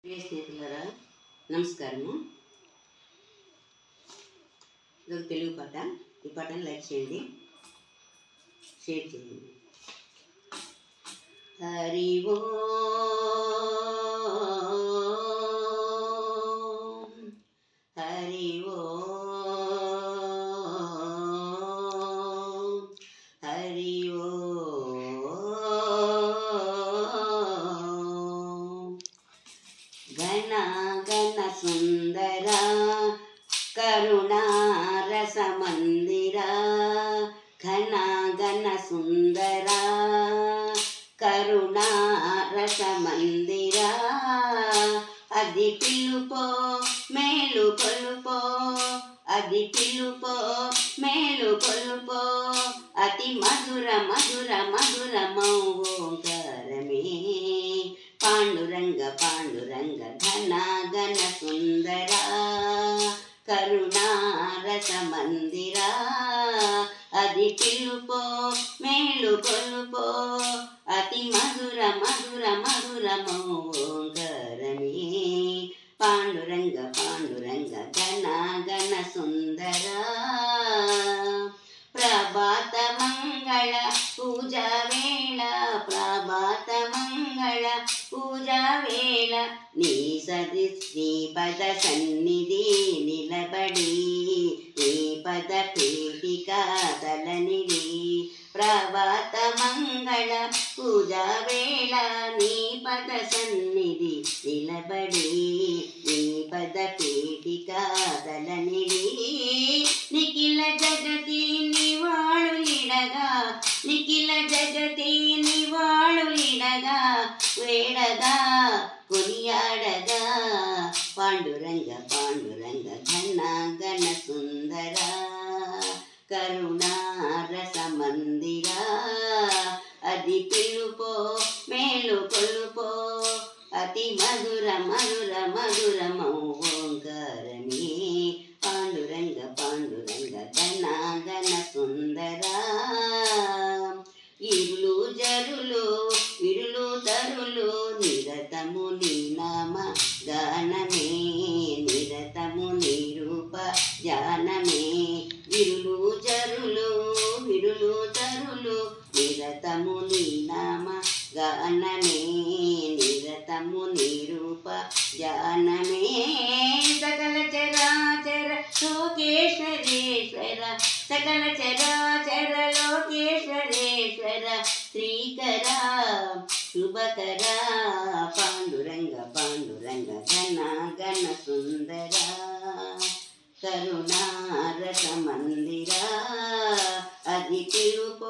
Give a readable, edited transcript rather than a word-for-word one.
ప్రియ స్నేహితులారా నమస్కారము. ఇదొక తెలుగు పాట. ఈ పాటను లైక్ చేయండి, షేర్ చేయండి. హరి ఓం హరి ఓం హరి ఓం. గణ గణ సుందర కరుణా రస మందిర, ఘన గణ సుందర కరుణా రస మందిర. అది పిలుపో మేలు కొలుపో, అది పిలుపో మేలు కొలుపో, అతి మధుర మధుర మధురమౌ ఓంకారమే. పాండురంగ పాండురంగ ఘన గణ సుందర కరుణా రస మందిర. అది పిలుపో మేలు కొలుపో, అతి మధుర మధుర మధురమౌ ఓంకారమే. పాండురంగ పాండురంగ ఘన గణ సుందర. ప్రభాత మంగళ పూజా వేళ, ప్రభాత మంగళ పూజా వేళ, నీ సది నీ పద సన్నిధి నిలబడి, నీ పద పీఠిక తలనిడి. ప్రభాత మంగళ పూజా వేళ, నీ పద సన్నిధి నిలబడి, నీ పద పీఠిక తలనిడి. నిఖిల జగతి నివాళులిడగా, నిఖిల జగతి నివాళులిడగా, వేడగా కొనియాడగా. పాండురంగ పాండురంగ ఘన గణ సుందర కరుణా రస మందిర. అది పిలుపో మేలు కొలుపో, అతి మధుర మధుర మధురమౌ ఓంకారమే. పాండురంగ పాండురంగ ఘన గణ సుందర. ఇరులు జరులు విరులు తరులు, నిరతము నీ నామ గానమే, నిరతము నీ రూప జానమే. విరులు జరులు విరులు తరులు, నిరతము నీ నామ గానమే, నిరతము నీ రూప జానమే. సకల చరాచర లోకేశ్వరేశ్వర, సకల చరాచర లోకేశ్వరేశ్వర, శ్రీకర శుభకర. పాండురంగ పాండురంగ ఘన గణ సుందర కరుణా రస మందిర. అది పిలుపో